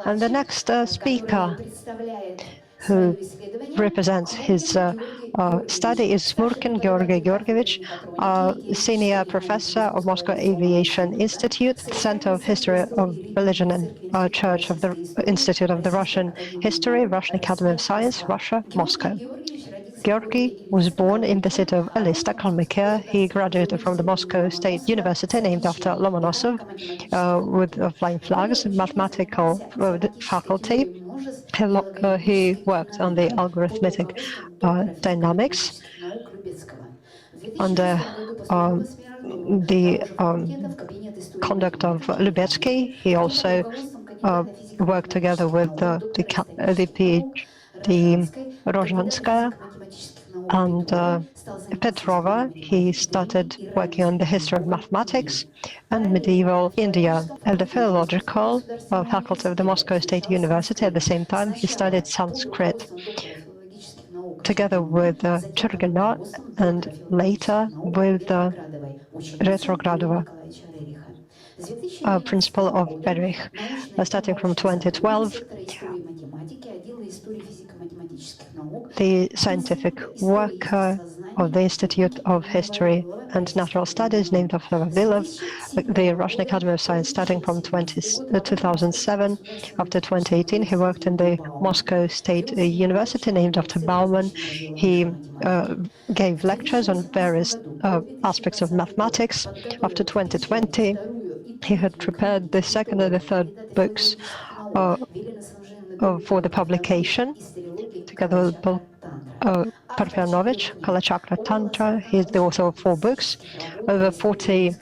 And the next speaker who represents his study is Khmurkin Georgy Georgievich, senior professor of Moscow Aviation Institute, Center of History of Religion and Church of the Institute of the Russian History, Russian Academy of Science, Russia, Moscow. Georgy was born in the city of Elista, Kalmykia. He graduated from the Moscow State University, named after Lomonosov, with flying flags, mathematical faculty. He worked on the algorithmic dynamics under the conduct of Lubetsky. He also worked together with the PhD Rozhanskaya and Petrova. He started working on the history of mathematics and medieval India at the philological faculty of the Moscow State University. At the same time, he studied Sanskrit together with Chergina and later with Retrogradova, principal of Berich. Starting from 2012, the scientific work of the Institute of History and Natural Studies, named after Vavilov, the Russian Academy of Science, starting from 2007. After 2018, he worked in the Moscow State University, named after Bauman. He gave lectures on various aspects of mathematics. After 2020, he had prepared the second and the third books for the publication, together with Parfyanovich, Kalachakra Tantra. He is the author of 4 books, over 40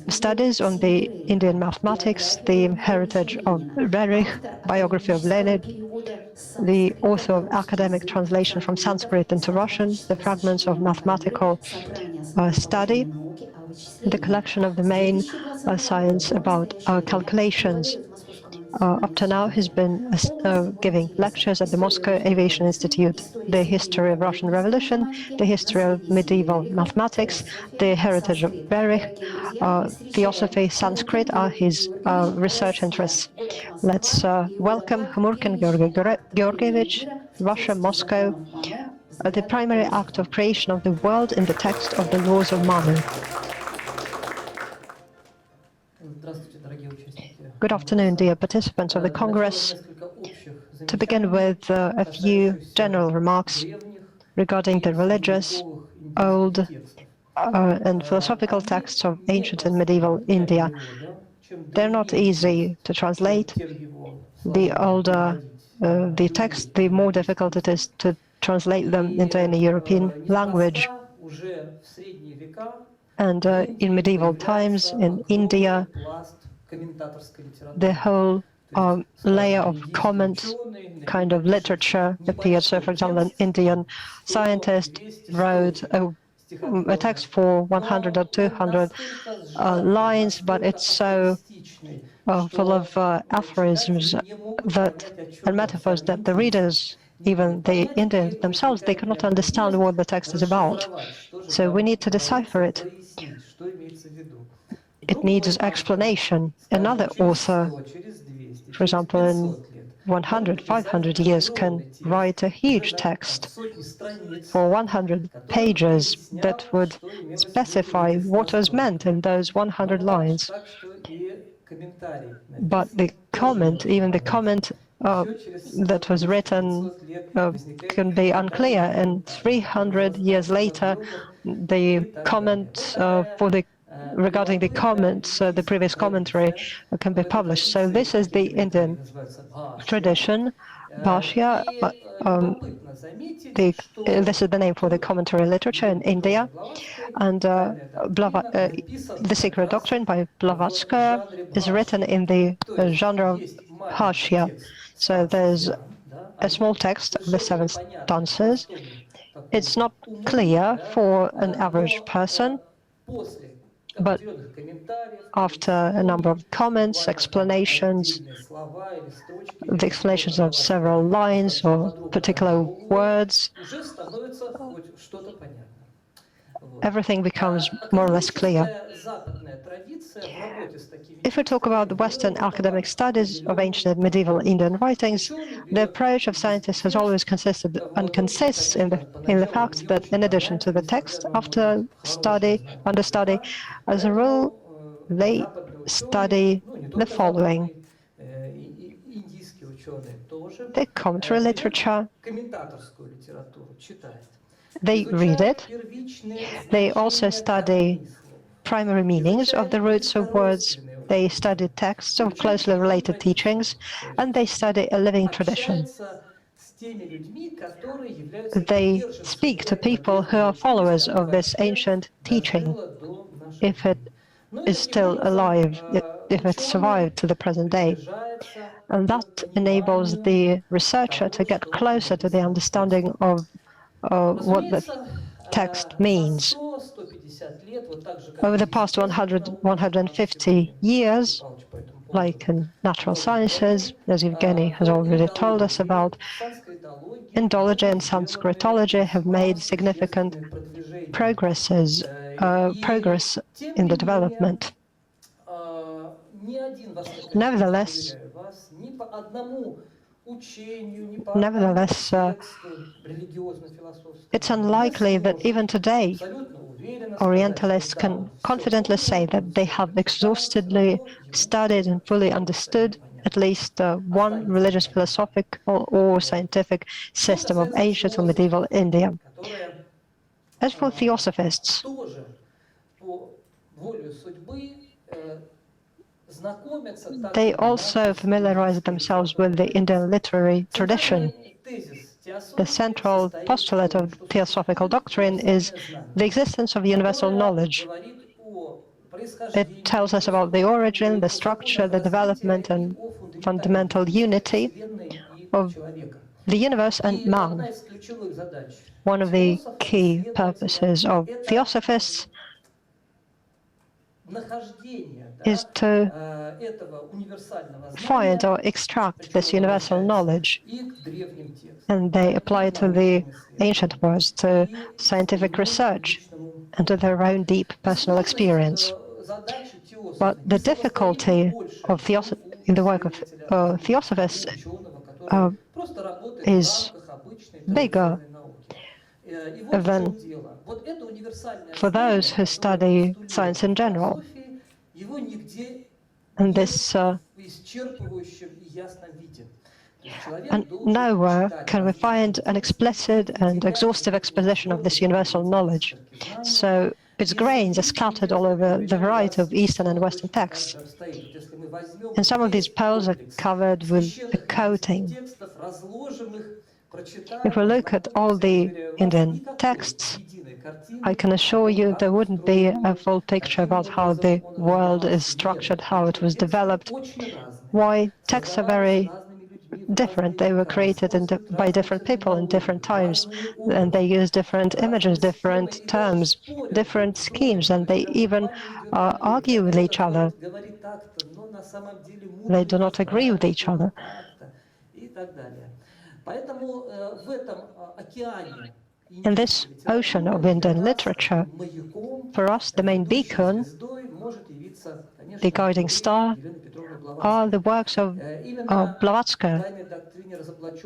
studies on the Indian mathematics, the heritage of Rerich, biography of Lenin, the author of academic translation from Sanskrit into Russian, the fragments of mathematical study, the collection of the main science about calculations. Up to now, he's been giving lectures at the Moscow Aviation Institute, the history of Russian Revolution, the history of medieval mathematics, the heritage of Berich, theosophy, Sanskrit are his research interests. Let's welcome Khmurkin Georgievich, Russia, Moscow, the primary act of creation of the world in the text of the Laws of Manu. Good afternoon, dear participants of the Congress. To begin with, a few general remarks regarding the religious, old, and philosophical texts of ancient and medieval India. They're not easy to translate. The older the text, the more difficult it is to translate them into any European language. And in medieval times, in India, the whole layer of comment kind of literature appeared. So, for example, an Indian scientist wrote a text for 100 or 200 lines, but it's so full of aphorisms and metaphors that the readers, even the Indians themselves, they cannot understand what the text is about. So we need to decipher it. It needs explanation. Another author, for example, in 100, 500 years, can write a huge text for 100 pages that would specify what was meant in those 100 lines. But the comment, even the comment that was written can be unclear. And 300 years later, the comment regarding the comments, the previous commentary can be published. So this is the Indian tradition. Bhashya, this is the name for the commentary literature in India. And The Secret Doctrine by Blavatsky is written in the genre of Bhashya. So there's a small text of the 7 stanzas. It's not clear for an average person, but after a number of comments, explanations, the explanations of several lines or particular words, everything becomes more or less clear. If we talk about the Western academic studies of ancient and medieval Indian writings, the approach of scientists has always consisted and consists in the fact that in addition to the text, after understudy, as a rule, they study the following: the commentary literature, they read it, they also study primary meanings of the roots of words, they study texts of closely related teachings, and they study a living tradition. They speak to people who are followers of this ancient teaching, if it is still alive, if it survived to the present day. And that enables the researcher to get closer to the understanding of what the text means. Over the past 150 years, like in natural sciences, as Evgeny has already told us about, Indology and Sanskritology have made significant progress in the development. Nevertheless, it's unlikely that even today Orientalists can confidently say that they have exhaustively studied and fully understood at least one religious, philosophical, or scientific system of ancient or medieval India. As for theosophists, they also familiarize themselves with the Indian literary tradition. The central postulate of theosophical doctrine is the existence of universal knowledge. It tells us about the origin, the structure, the development, and fundamental unity of the universe and man. One of the key purposes of theosophists is to find or extract this universal knowledge, and they apply it to the ancient words, to scientific research, and to their own deep personal experience. But the difficulty of in the work of theosophists is bigger than for those who study science in general. And this and nowhere can we find an explicit and exhaustive exposition of this universal knowledge. So its grains are scattered all over the variety of Eastern and Western texts. And some of these pearls are covered with a coating. If we look at all the Indian texts, I can assure you there wouldn't be a full picture about how the world is structured, how it was developed, why texts are very different. They were created by different people in different times, and they use different images, different terms, different schemes, and they even argue with each other. They do not agree with each other. In this ocean of Indian literature, for us, the main beacon, the guiding star, are the works of Blavatsky.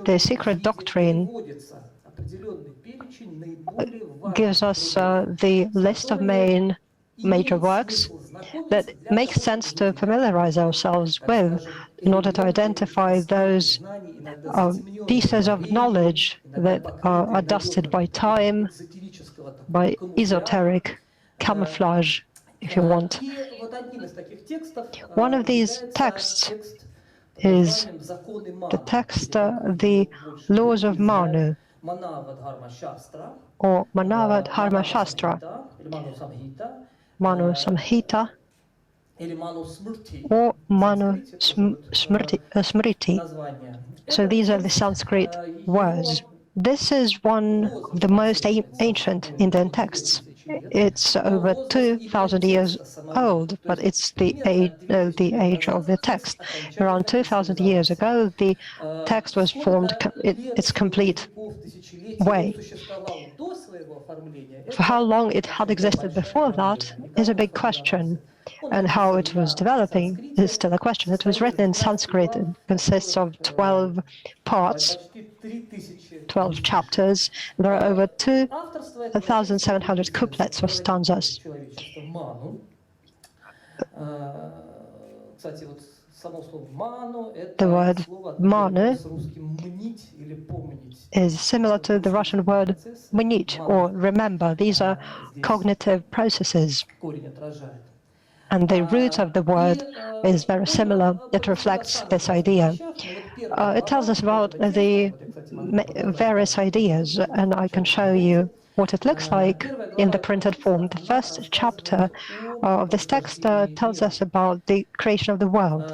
The secret doctrine gives us the list of major works that make sense to familiarize ourselves with in order to identify those pieces of knowledge that are dusted by time, by esoteric camouflage, if you want. One of these texts is the text, the Laws of Manu, or Manava Dharma Shastra, Manu Samhita, or Manu Smriti. So these are the Sanskrit words. This is one of the most ancient Indian texts. It's over 2,000 years old, but it's the age of the text. Around 2,000 years ago, the text was formed its complete way. For how long it had existed before that is a big question. and how it was developing is still a question. It was written in Sanskrit. It consists of 12 parts, 12 chapters. There are over 2,700 couplets or stanzas. The word Manu is similar to the Russian word "мнить" or remember. These are cognitive processes. And the root of the word is very similar. It reflects this idea. It tells us about the various ideas, and I can show you what it looks like in the printed form. The first chapter of this text tells us about the creation of the world.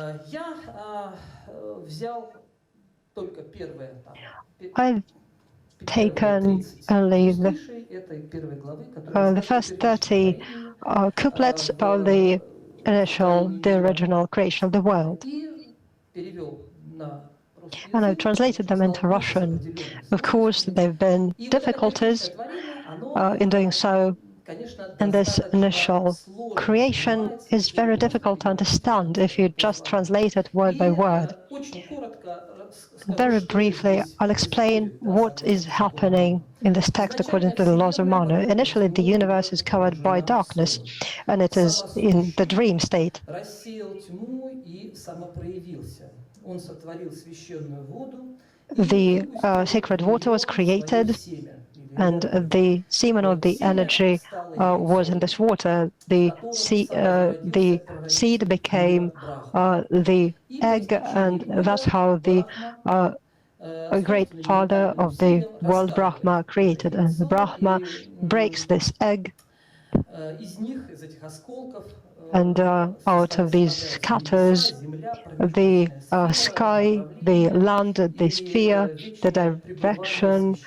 I've taken only the first 30 couplets of the original creation of the world. And I've translated them into Russian. Of course, there have been difficulties in doing so, and this initial creation is very difficult to understand if you just translate it word by word. Very briefly, I'll explain what is happening in this text according to the laws of Manu. Initially, the universe is covered by darkness, and it is in the dream state. The sacred water was created, and the semen of the energy was in this water. The seed became the egg, and that's how the great father of the world, Brahma, created. And the Brahma breaks this egg, and out of these scatters the sky, the land, the sphere, the direction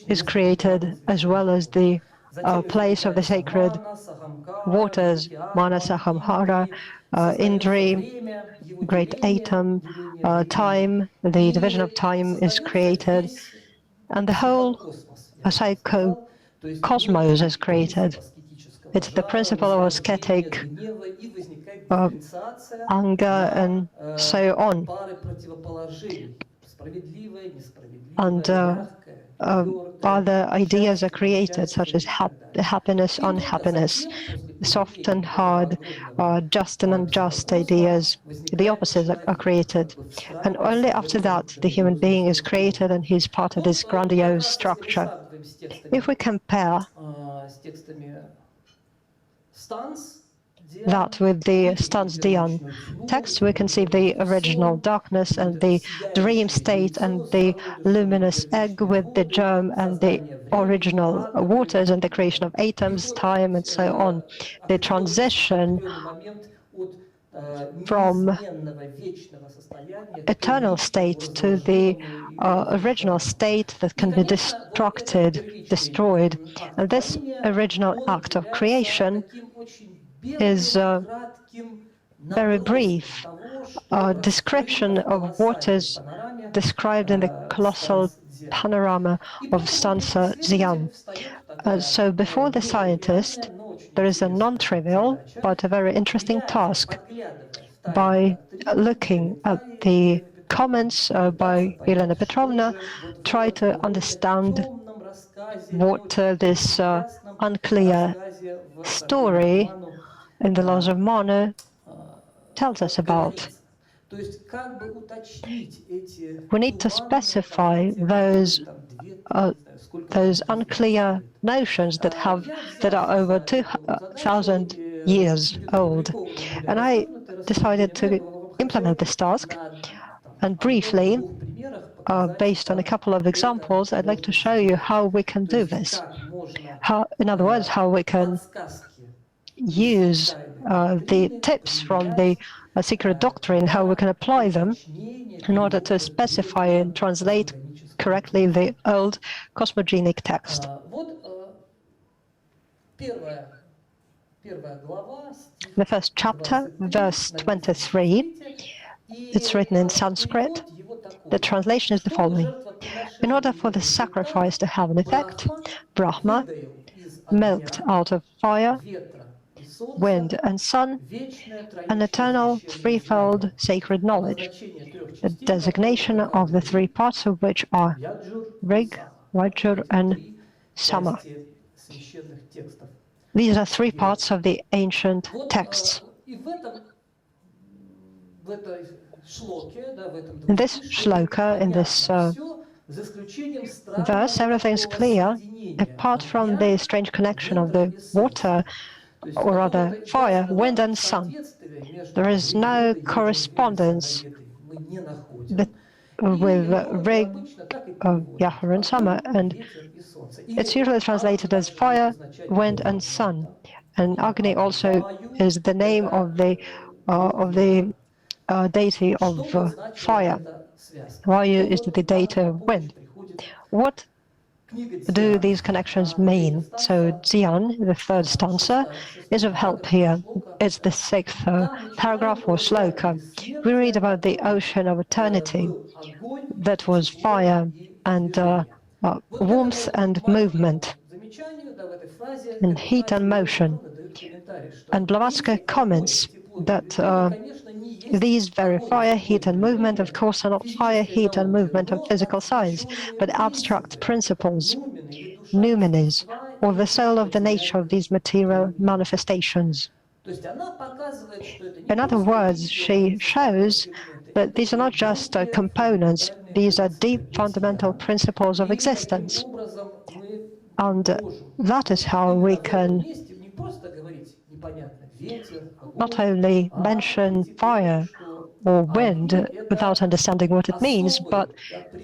is created, as well as the place of the sacred waters, Manas, Ahamhara, Indri, great atom, time, the division of time is created, and the whole psychocosmos is created. It's the principle of ascetic anger and so on. And other ideas are created, such as happiness, unhappiness, soft and hard, just and unjust ideas. The opposites are created. And only after that, the human being is created and he's part of this grandiose structure. If we compare that with the Stans Dian text, we can see the original darkness and the dream state and the luminous egg with the germ and the original waters and the creation of atoms, time, and so on. The transition from eternal state to the original state that can be destroyed. And this original act of creation is very brief description of what is described in the colossal panorama of stanza Xian. So before the scientist, there is a non-trivial but a very interesting task. By looking at the comments by Elena Petrovna, try to understand what this unclear story in the Laws of Manu tells us about. We need to specify those unclear notions that are over 2,000 years old. And I decided to implement this task. And briefly, based on a couple of examples, I'd like to show you how we can do this. In other words, how we can use the tips from the secret doctrine, how we can apply them in order to specify and translate correctly the old cosmogenic text. The first chapter, verse 23, it's written in Sanskrit. The translation is the following. In order for the sacrifice to have an effect, Brahma milked out of fire wind, and sun, an eternal threefold sacred knowledge, the designation of the three parts of which are Rig, Yajur, and Sama. These are three parts of the ancient texts. In this shloka, in this verse, everything is clear, apart from the strange connection of the water, or rather fire, wind, and sun. There is no correspondence with Rig, Yahur, and Sama, and it's usually translated as fire, wind, and sun. And Agni also is the name of the deity of fire. Vayu is the deity of wind. What do these connections mean? So Dzyan, the third stanza, is of help here. It's the sixth paragraph or shloka. We read about the ocean of eternity that was fire and warmth and movement, and heat and motion. And Blavatsky comments that these very fire, heat, and movement, of course, are not fire, heat, and movement of physical science, but abstract principles, numinis, or the soul of the nature of these material manifestations. In other words, she shows that these are not just components, these are deep fundamental principles of existence. And that is how we can not only mention fire or wind without understanding what it means, but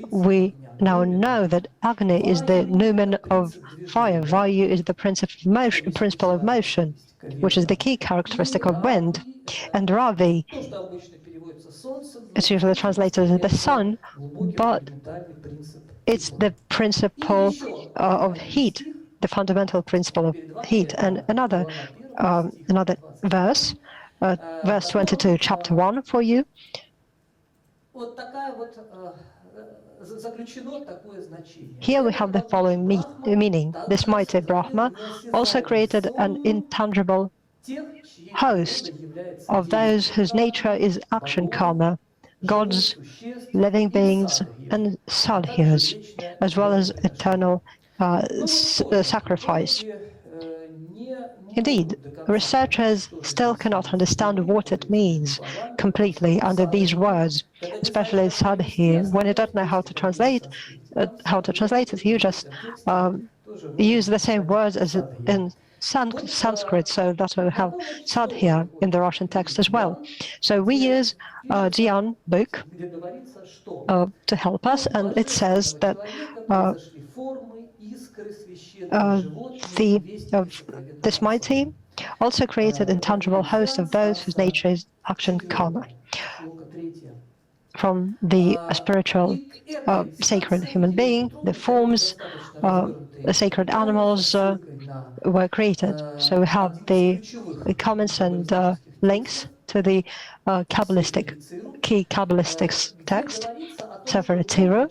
we now know that Agni is the numen of fire, Vayu is the principle of motion, which is the key characteristic of wind, and Ravi is usually translated as the sun, but it's the principle of heat, the fundamental principle of heat. And another verse, verse 22, chapter 1 for you. Here we have the following meaning. This mighty Brahma also created an intangible host of those whose nature is action karma, gods, living beings, and sadhyas, as well as eternal sacrifice. Indeed, researchers still cannot understand what it means completely under these words, especially sadhi. When you don't know how to translate it, you just use the same words as in Sanskrit, so that we have sadhya in the Russian text as well. So we use Dzyan book to help us, and it says that this mighty also created intangible host of those whose nature is action karma. From the spiritual sacred human being, the forms, the sacred animals were created. So we have the comments and links to the key Kabbalistic text, Sefer Yetzirah,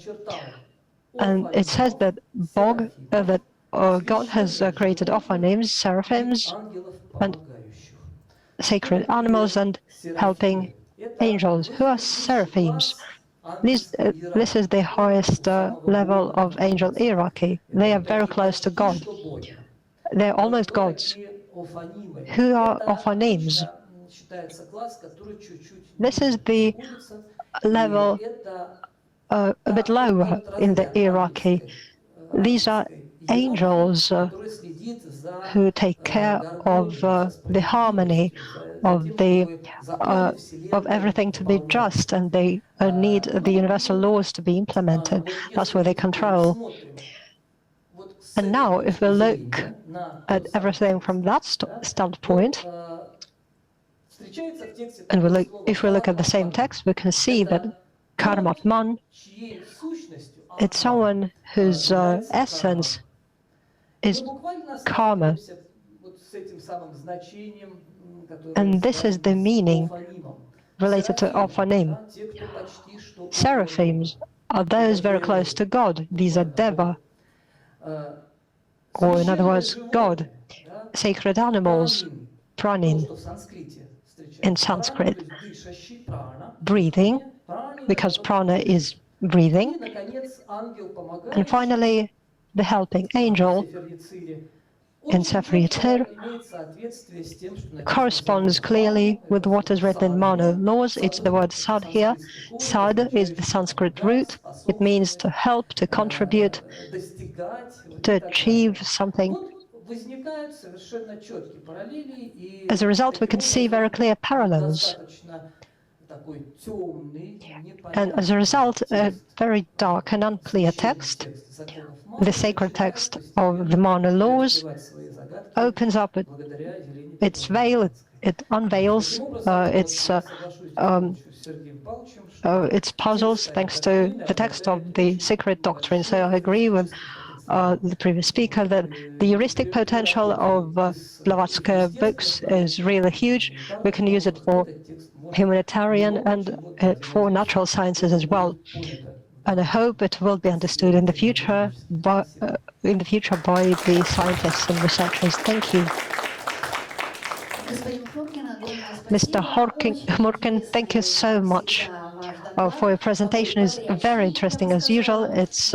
and it says that God has created ophanim, seraphims, and sacred animals, and helping angels. Who are seraphims? This is the highest level of angel hierarchy. They are very close to God. They're almost gods. Who are ophanims? This is the level a bit lower in the hierarchy. These are angels who take care of the harmony of everything to be just, and they need the universal laws to be implemented. That's where they control. And now, if we look at everything from that standpoint, and if we look at the same text, we can see that Karmatman, it's someone whose essence is karma. And this is the meaning related to ophanim. Seraphims are those very close to God. These are Deva, or in other words, God. Sacred animals pranin in Sanskrit, breathing, because prana is breathing. And finally, the helping angel in Sefer Yetzir corresponds clearly with what is written in Manu laws. It's the word sad here. Sad is the Sanskrit root. It means to help, to contribute, to achieve something. As a result, we can see very clear parallels. And as a result, a very dark and unclear text, the sacred text of the Manu laws, opens up its veil, it unveils its puzzles thanks to the text of the secret doctrine. So I agree with the previous speaker that the heuristic potential of Blavatsky books is really huge. We can use it for humanitarian and for natural sciences as well. And I hope it will be understood in the future by the scientists and researchers. Thank you. Mr. Khmurkin, thank you so much for your presentation. It's very interesting as usual. It's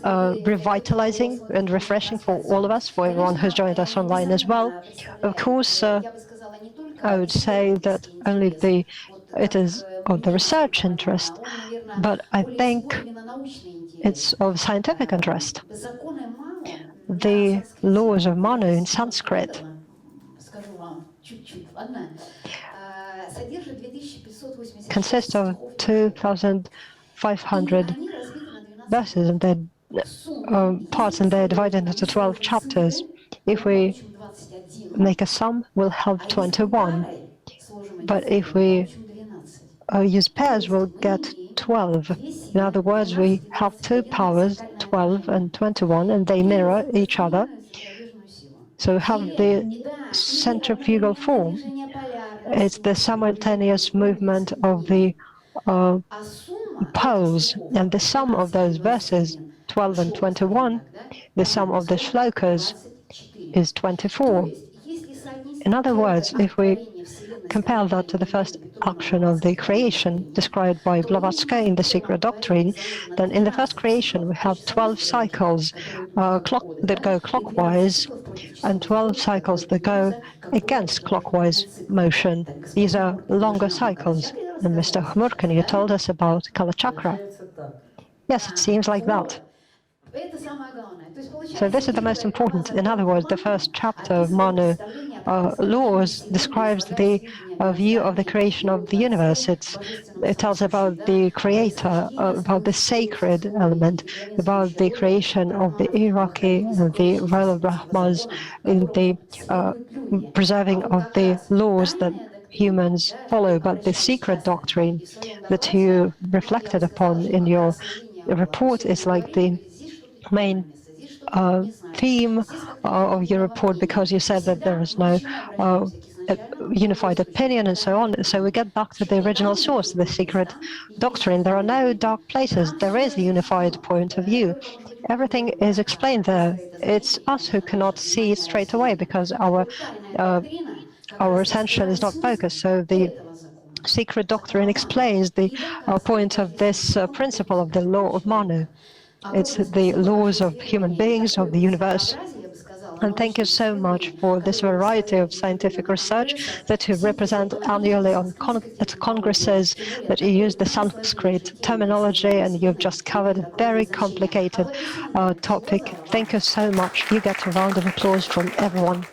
revitalizing and refreshing for all of us, for everyone who's joined us online as well. Of course, I would say that it is of the research interest, but I think it's of scientific interest. The laws of Manu in Sanskrit consist of 2,500 verses, and they're parts, and they're divided into 12 chapters. If we make a sum, we'll have 21. But if we use pairs, we'll get 12. In other words, we have two powers, 12 and 21, and they mirror each other. So we have the centrifugal form. It's the simultaneous movement of the poles, and the sum of those verses, 12 and 21, the sum of the shlokas is 24. In other words, if we compare that to the first action of the creation described by Blavatsky in the Secret Doctrine, then in the first creation we have 12 cycles that go clockwise and 12 cycles that go against clockwise motion. These are longer cycles. And Mr. Khmurkin, you told us about Kala Chakra. Yes, it seems like that. So this is the most important. In other words, the first chapter of Manu laws describes the view of the creation of the universe. It tells about the creator, about the sacred element, about the creation of the hierarchy, the role of Brahmas in the preserving of the laws that humans follow. But the secret doctrine that you reflected upon in your report is like the main theme of your report, because you said that there is no unified opinion and so on. So we get back to the original source, the secret doctrine. There are no dark places. There is a unified point of view. Everything is explained there. It's us who cannot see it straight away because our attention is not focused. So the secret doctrine explains the point of this principle of the law of Manu. It's the laws of human beings, of the universe. And thank you so much for this variety of scientific research that you represent annually at congresses, that you use the Sanskrit terminology, and you've just covered a very complicated topic. Thank you so much. You get a round of applause from everyone.